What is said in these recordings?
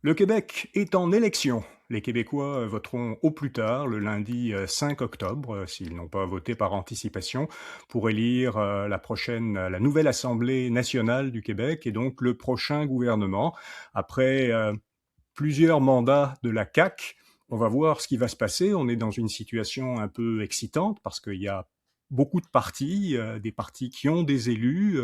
Le Québec est en élection. Les Québécois voteront au plus tard le lundi 5 octobre, s'ils n'ont pas voté par anticipation, pour élire la nouvelle Assemblée nationale du Québec et donc le prochain gouvernement. Après plusieurs mandats de la CAQ, on va voir ce qui va se passer. On est dans une situation un peu excitante parce qu'il y a beaucoup de partis, des partis qui ont des élus,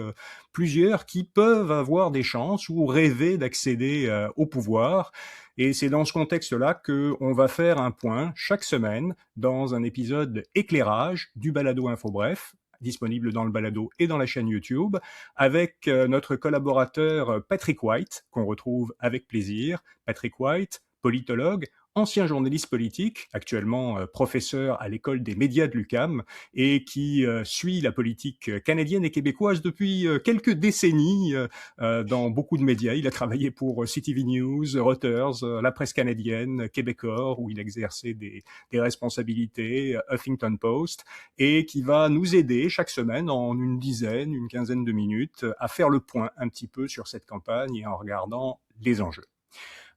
plusieurs qui peuvent avoir des chances ou rêver d'accéder au pouvoir. Et c'est dans ce contexte-là qu'on va faire un point chaque semaine dans un épisode éclairage du Balado Info Bref, disponible dans le balado et dans la chaîne YouTube, avec notre collaborateur Patrick White, qu'on retrouve avec plaisir. Patrick White, politologue, ancien journaliste politique, actuellement professeur à l'école des médias de l'UQAM, et qui suit la politique canadienne et québécoise depuis quelques décennies dans beaucoup de médias. Il a travaillé pour CTV News, Reuters, la presse canadienne, Québecor, où il exerçait des responsabilités, Huffington Post, et qui va nous aider chaque semaine en une quinzaine de minutes à faire le point un petit peu sur cette campagne et en regardant les enjeux.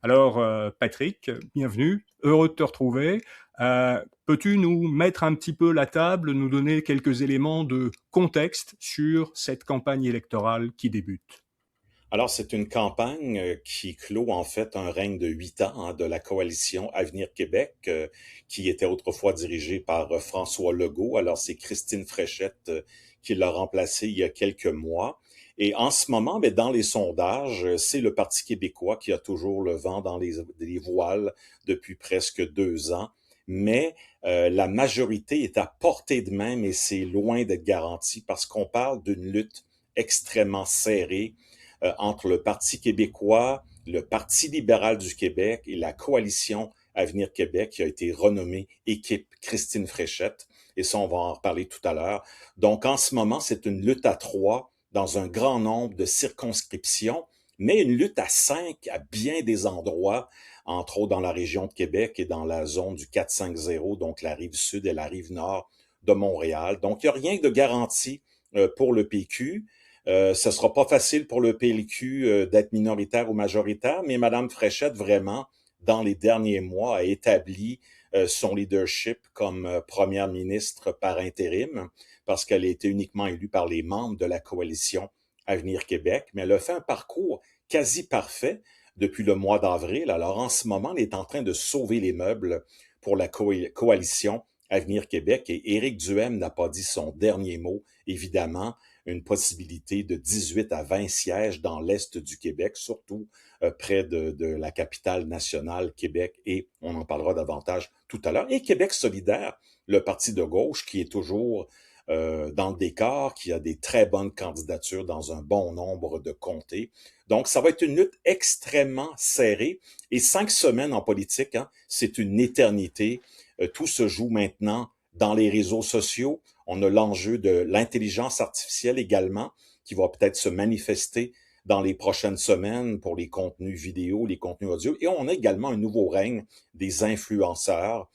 Alors, Patrick, bienvenue, heureux de te retrouver. Peux-tu nous mettre un petit peu la table, nous donner quelques éléments de contexte sur cette campagne électorale qui débute? Alors, c'est une campagne qui clôt en fait un règne de 8 ans de la coalition Avenir Québec, qui était autrefois dirigée par François Legault. Alors, c'est Christine Fréchette qui l'a remplacé il y a quelques mois. Et en ce moment, ben, dans les sondages, c'est le Parti québécois qui a toujours le vent dans les voiles depuis presque 2 ans. Mais la majorité est à portée de main, mais c'est loin d'être garanti parce qu'on parle d'une lutte extrêmement serrée entre le Parti québécois, le Parti libéral du Québec et la coalition Avenir Québec qui a été renommée Équipe Christine Fréchette. Et ça, on va en reparler tout à l'heure. Donc, en ce moment, c'est une lutte à trois dans un grand nombre de circonscriptions, mais une lutte à cinq à bien des endroits, entre autres dans la région de Québec et dans la zone du 450, donc la rive sud et la rive nord de Montréal. Donc, il n'y a rien de garanti pour le PQ. Ce sera pas facile pour le PLQ d'être minoritaire ou majoritaire, mais Madame Fréchette, vraiment, dans les derniers mois, a établi son leadership comme première ministre par intérim, parce qu'elle a été uniquement élue par les membres de la coalition Avenir Québec, mais elle a fait un parcours quasi parfait depuis le mois d'avril. Alors en ce moment, elle est en train de sauver les meubles pour la coalition Avenir Québec et Éric Duhaime n'a pas dit son dernier mot, évidemment une possibilité de 18 à 20 sièges dans l'Est du Québec, surtout près de la capitale nationale, Québec, et on en parlera davantage tout à l'heure. Et Québec solidaire, le parti de gauche qui est toujours dans le décor, qui a des très bonnes candidatures dans un bon nombre de comtés. Donc, ça va être une lutte extrêmement serrée. Et 5 semaines en politique, hein, c'est une éternité. Tout se joue maintenant dans les réseaux sociaux. On a l'enjeu de l'intelligence artificielle également, qui va peut-être se manifester dans les prochaines semaines pour les contenus vidéo, les contenus audio. Et on a également un nouveau règne des influenceurs,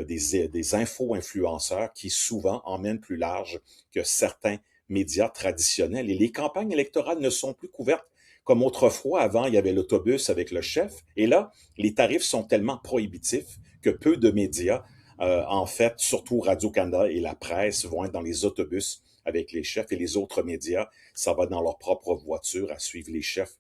des info-influenceurs qui souvent emmènent plus large que certains médias traditionnels. Et les campagnes électorales ne sont plus couvertes comme autrefois. Avant, il y avait l'autobus avec le chef. Et là, les tarifs sont tellement prohibitifs que peu de médias en fait, surtout Radio-Canada et la presse vont être dans les autobus avec les chefs et les autres médias. Ça va dans leur propre voiture à suivre les chefs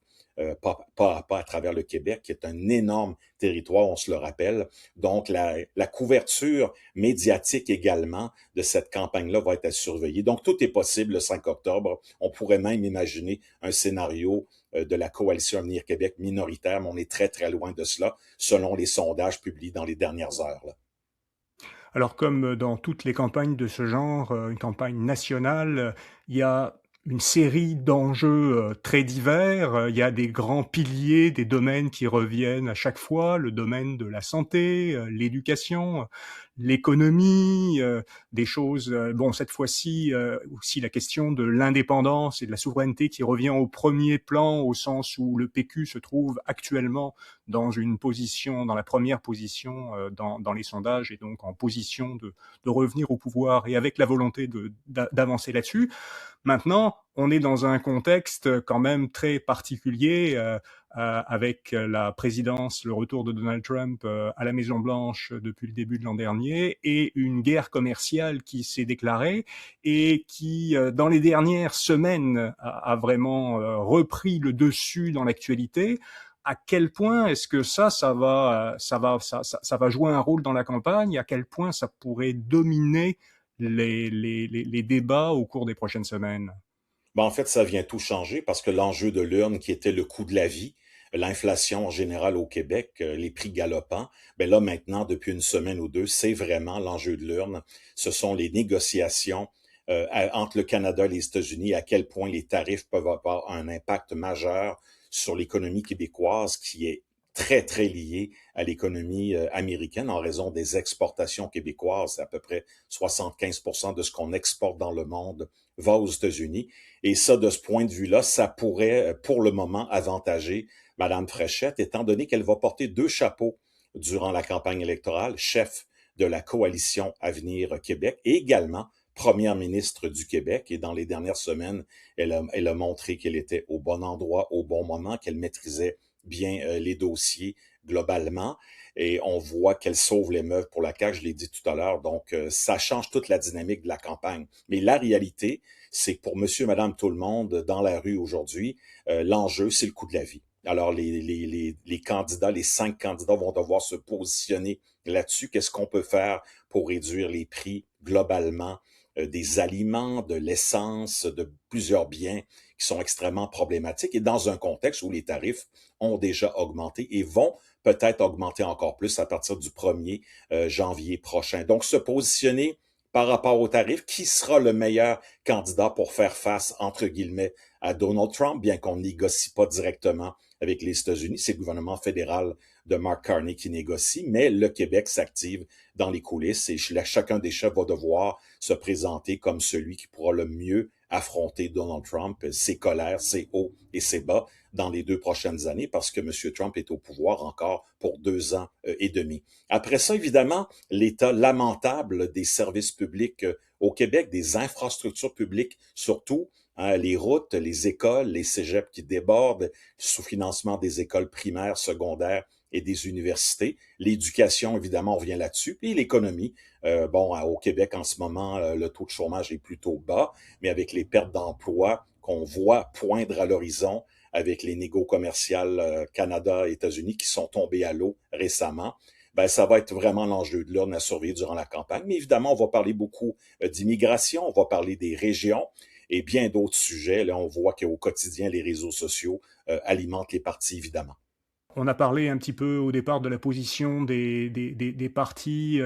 pas à pas à travers le Québec, qui est un énorme territoire, on se le rappelle. Donc, la couverture médiatique également de cette campagne-là va être à surveiller. Donc, tout est possible le 5 octobre. On pourrait même imaginer un scénario de la coalition Avenir Québec minoritaire, mais on est très, très loin de cela, selon les sondages publiés dans les dernières heures. Là. Alors, comme dans toutes les campagnes de ce genre, une campagne nationale, il y a une série d'enjeux très divers. Il y a des grands piliers, des domaines qui reviennent à chaque fois, le domaine de la santé, l'éducation, l'économie, des choses. Bon, cette fois-ci aussi la question de l'indépendance et de la souveraineté qui revient au premier plan, au sens où le PQ se trouve actuellement dans une position, dans la première position dans les sondages et donc en position de revenir au pouvoir et avec la volonté d'avancer là-dessus. Maintenant, on est dans un contexte quand même très particulier avec la présidence, le retour de Donald Trump à la Maison-Blanche depuis le début de l'an dernier et une guerre commerciale qui s'est déclarée et qui, dans les dernières semaines, a vraiment repris le dessus dans l'actualité. À quel point est-ce que ça va jouer un rôle dans la campagne? À quel point ça pourrait dominer les débats au cours des prochaines semaines? Ben, en fait, ça vient tout changer parce que l'enjeu de l'urne, qui était le coût de la vie, l'inflation en général au Québec, les prix galopants, ben là maintenant, depuis une semaine ou deux, c'est vraiment l'enjeu de l'urne. Ce sont les négociations entre le Canada et les États-Unis, à quel point les tarifs peuvent avoir un impact majeur sur l'économie québécoise qui est très, très liée à l'économie américaine en raison des exportations québécoises. C'est à peu près 75% de ce qu'on exporte dans le monde va aux États-Unis. Et ça, de ce point de vue-là, ça pourrait, pour le moment, avantager Mme Fréchette, étant donné qu'elle va porter deux chapeaux durant la campagne électorale, chef de la coalition Avenir Québec et également première ministre du Québec. Et dans les dernières semaines, elle a montré qu'elle était au bon endroit, au bon moment, qu'elle maîtrisait bien les dossiers globalement. Et on voit qu'elle sauve les meubles pour la CAQ, je l'ai dit tout à l'heure. Donc, ça change toute la dynamique de la campagne. Mais la réalité, c'est que pour monsieur, madame, tout le monde dans la rue aujourd'hui, l'enjeu, c'est le coût de la vie. Alors, les candidats, les 5 candidats vont devoir se positionner là-dessus. Qu'est-ce qu'on peut faire pour réduire les prix globalement des aliments, de l'essence, de plusieurs biens qui sont extrêmement problématiques et dans un contexte où les tarifs ont déjà augmenté et vont peut-être augmenter encore plus à partir du 1er janvier prochain. Donc, se positionner par rapport aux tarifs, qui sera le meilleur candidat pour faire face, entre guillemets, à Donald Trump, bien qu'on ne négocie pas directement avec les États-Unis. C'est le gouvernement fédéral de Mark Carney qui négocie, mais le Québec s'active dans les coulisses et chacun des chefs va devoir se présenter comme celui qui pourra le mieux affronter Donald Trump, ses colères, ses hauts et ses bas dans les 2 prochaines années parce que M. Trump est au pouvoir encore pour 2 ans et demi. Après ça, évidemment, l'état lamentable des services publics au Québec, des infrastructures publiques surtout, hein, les routes, les écoles, les cégeps qui débordent, le sous-financement des écoles primaires, secondaires et des universités. L'éducation, évidemment, on revient là-dessus. Et l'économie. Au Québec, en ce moment, le taux de chômage est plutôt bas, mais avec les pertes d'emplois qu'on voit poindre à l'horizon, avec les négos commerciales Canada-États-Unis qui sont tombés à l'eau récemment, ben, ça va être vraiment l'enjeu de l'urne à surveiller durant la campagne. Mais évidemment, on va parler beaucoup d'immigration, on va parler des régions et bien d'autres sujets. Là, on voit qu'au quotidien, les réseaux sociaux alimentent les partis, évidemment. On a parlé un petit peu au départ de la position des partis,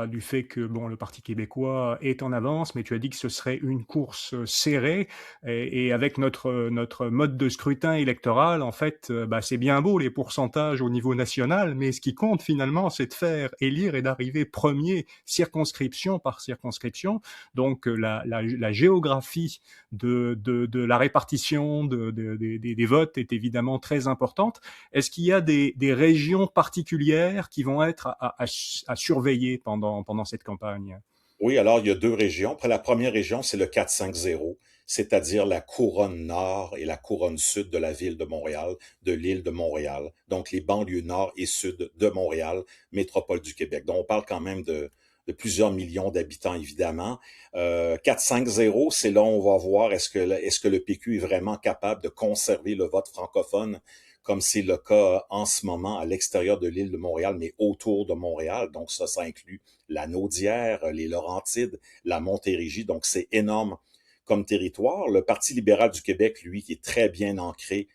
du fait que bon, le Parti québécois est en avance, mais tu as dit que ce serait une course serrée. Et avec notre mode de scrutin électoral, en fait, c'est bien beau les pourcentages au niveau national, mais ce qui compte finalement, c'est de faire élire et d'arriver premier circonscription par circonscription. Donc la géographie de la répartition des votes est évidemment très importante. Est-ce qu'il y a des régions particulières qui vont être à surveiller pendant cette campagne? Oui, alors il y a 2 régions. Après, la première région, c'est le 450, c'est-à-dire la couronne nord et la couronne sud de la ville de Montréal, de l'île de Montréal. Donc, les banlieues nord et sud de Montréal, métropole du Québec. Donc, on parle quand même de plusieurs millions d'habitants, évidemment. 450, c'est là où on va voir est-ce que le PQ est vraiment capable de conserver le vote francophone comme c'est le cas en ce moment à l'extérieur de l'île de Montréal, mais autour de Montréal. Donc ça inclut la Naudière, les Laurentides, la Montérégie. Donc c'est énorme comme territoire. Le Parti libéral du Québec, lui, qui est très bien ancré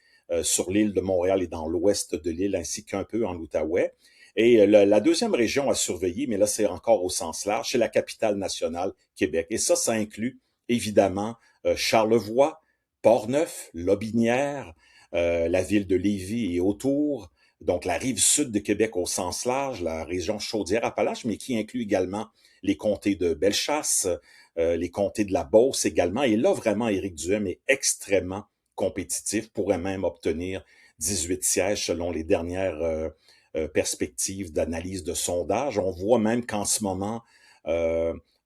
sur l'île de Montréal et dans l'ouest de l'île, ainsi qu'un peu en Outaouais. Et la deuxième région à surveiller, mais là c'est encore au sens large, c'est la capitale nationale, Québec. Et ça inclut évidemment Charlevoix, Portneuf, Lobinière, la ville de Lévis et autour, donc la rive sud de Québec au sens large, la région Chaudière-Appalaches, mais qui inclut également les comtés de Bellechasse, les comtés de la Beauce également. Et là, vraiment, Éric Duhem est extrêmement compétitif, pourrait même obtenir 18 sièges selon les dernières perspectives d'analyse de sondage. On voit même qu'en ce moment,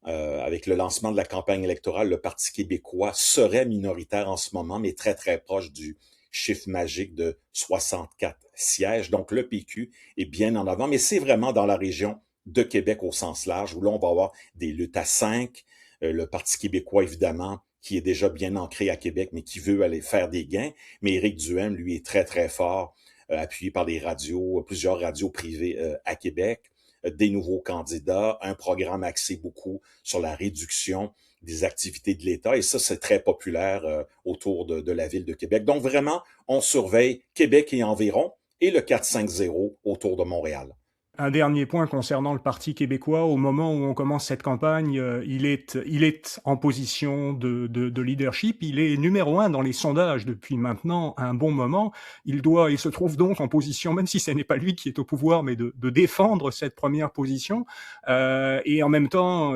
avec le lancement de la campagne électorale, le Parti québécois serait minoritaire en ce moment, mais très, très proche du chiffre magique de 64 sièges. Donc, le PQ est bien en avant, mais c'est vraiment dans la région de Québec au sens large, où là, on va avoir des luttes à 5. Le Parti québécois, évidemment, qui est déjà bien ancré à Québec, mais qui veut aller faire des gains. Mais Éric Duhaime, lui, est très, très fort, appuyé par des radios, plusieurs radios privées à Québec, des nouveaux candidats, un programme axé beaucoup sur la réduction des activités de l'État, et ça, c'est très populaire autour de la ville de Québec. Donc, vraiment, on surveille Québec et environ, et le 4-5-0 autour de Montréal. Un dernier point concernant le Parti québécois. Au moment où on commence cette campagne, il est en position de leadership. Il est numéro un dans les sondages depuis maintenant un bon moment. Il se trouve donc en position, même si ce n'est pas lui qui est au pouvoir, mais de défendre cette première position. Et en même temps,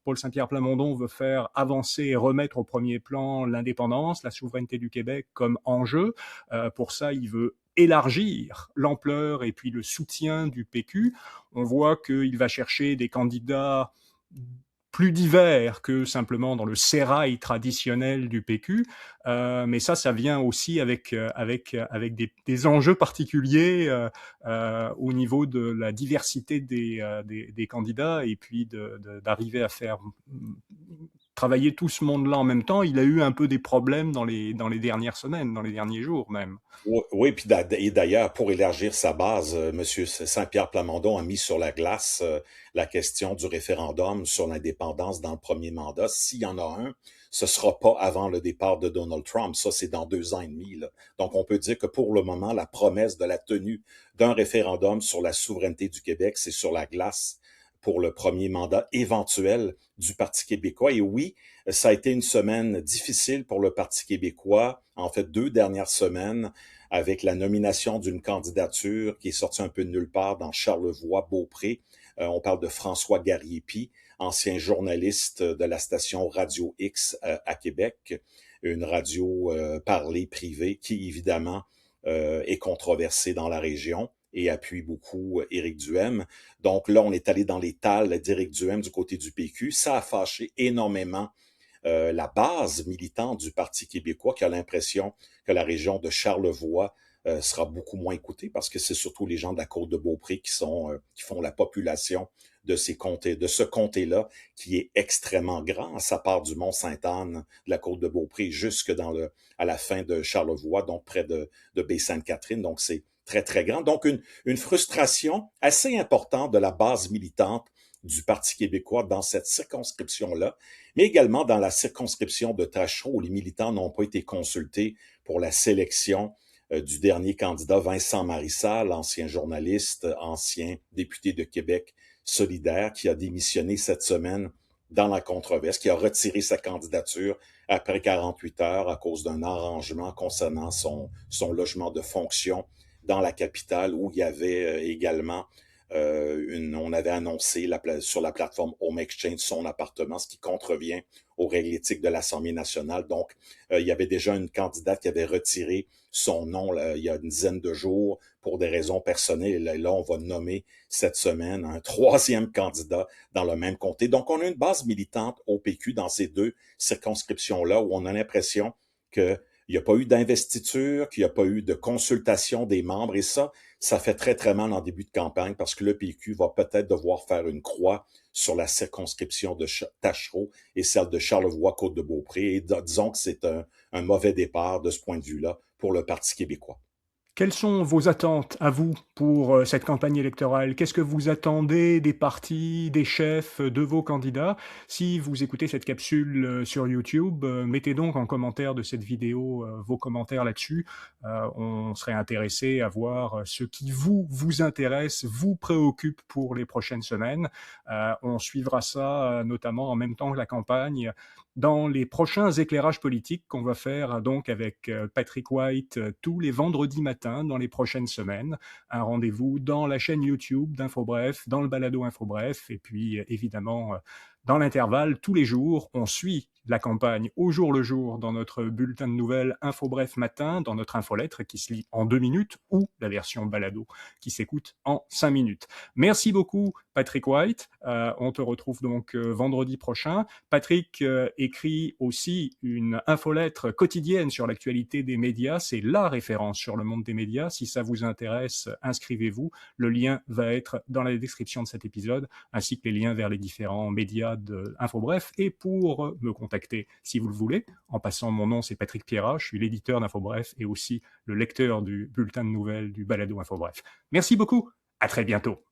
Paul Saint-Pierre Plamondon veut faire avancer et remettre au premier plan l'indépendance, la souveraineté du Québec comme enjeu. Pour ça, il veut élargir l'ampleur et puis le soutien du PQ. On voit qu'il va chercher des candidats plus divers que simplement dans le sérail traditionnel du PQ, mais ça vient aussi avec des enjeux particuliers au niveau de la diversité des candidats et puis d'arriver à faire travailler tout ce monde-là en même temps. Il a eu un peu des problèmes dans les dernières semaines, dans les derniers jours même. Oui, oui, puis et d'ailleurs, pour élargir sa base, M. Saint-Pierre Plamondon a mis sur la glace la question du référendum sur l'indépendance dans le premier mandat. S'il y en a un, ce sera pas avant le départ de Donald Trump. Ça, c'est dans 2 ans et demi, là. Donc, on peut dire que pour le moment, la promesse de la tenue d'un référendum sur la souveraineté du Québec, c'est sur la glace pour le premier mandat éventuel du Parti québécois. Et oui, ça a été une semaine difficile pour le Parti québécois, en fait 2 dernières semaines, avec la nomination d'une candidature qui est sortie un peu de nulle part dans Charlevoix-Beaupré. On parle de François Garriépi, ancien journaliste de la station Radio X à Québec, une radio parlée privée qui, évidemment, est controversée dans la région et appuie beaucoup Éric Duhaime. Donc là, on est allé dans les talles d'Éric Duhaime du côté du PQ. Ça a fâché énormément la base militante du Parti québécois qui a l'impression que la région de Charlevoix sera beaucoup moins écoutée parce que c'est surtout les gens de la côte de Beaupré qui font la population de ce comté-là qui est extrêmement grand. Ça part du Mont-Sainte-Anne, de la côte de Beaupré, jusque à la fin de Charlevoix, donc près de Baie-Sainte-Catherine. Donc c'est très, très grand. Donc une frustration assez importante de la base militante du Parti québécois dans cette circonscription-là, mais également dans la circonscription de Tachereau, où les militants n'ont pas été consultés pour la sélection du dernier candidat, Vincent Marissal, ancien journaliste, ancien député de Québec solidaire, qui a démissionné cette semaine dans la controverse, qui a retiré sa candidature après 48 heures à cause d'un arrangement concernant son logement de fonction dans la capitale, où il y avait également on avait annoncé sur la plateforme Home Exchange son appartement, ce qui contrevient aux règles éthiques de l'Assemblée nationale. Donc, il y avait déjà une candidate qui avait retiré son nom là, il y a une dizaine de jours pour des raisons personnelles. Et là, on va nommer cette semaine un troisième candidat dans le même comté. Donc, on a une base militante au PQ dans ces 2 circonscriptions-là où on a l'impression qu'il n'y a pas eu d'investiture, qu'il n'y a pas eu de consultation des membres. Et ça fait très, très mal en début de campagne parce que le PQ va peut-être devoir faire une croix sur la circonscription de Tachereau et celle de Charlevoix-Côte-de-Beaupré. Et disons que c'est un mauvais départ de ce point de vue-là pour le Parti québécois. Quelles sont vos attentes à vous pour cette campagne électorale? Qu'est-ce que vous attendez des partis, des chefs, de vos candidats? Si vous écoutez cette capsule sur YouTube, mettez donc en commentaire de cette vidéo vos commentaires là-dessus. On serait intéressé à voir ce qui vous intéresse, vous préoccupe pour les prochaines semaines. On suivra ça notamment en même temps que la campagne dans les prochains éclairages politiques qu'on va faire donc avec Patrick White tous les vendredis matins dans les prochaines semaines. Un rendez-vous dans la chaîne YouTube d'InfoBref, dans le balado InfoBref, et puis évidemment Dans l'intervalle, tous les jours, on suit la campagne au jour le jour dans notre bulletin de nouvelles Info Bref Matin, dans notre infolettre qui se lit en 2 minutes, ou la version balado qui s'écoute en 5 minutes. Merci beaucoup Patrick White. On te retrouve donc vendredi prochain. Patrick écrit aussi une infolettre quotidienne sur l'actualité des médias. C'est la référence sur le monde des médias. Si ça vous intéresse, inscrivez-vous. Le lien va être dans la description de cet épisode, ainsi que les liens vers les différents médias de InfoBref. Et pour me contacter, si vous le voulez, en passant, mon nom c'est Patrick Pierrat, je suis l'éditeur d'InfoBref et aussi le lecteur du bulletin de nouvelles du balado InfoBref. Merci beaucoup, à très bientôt.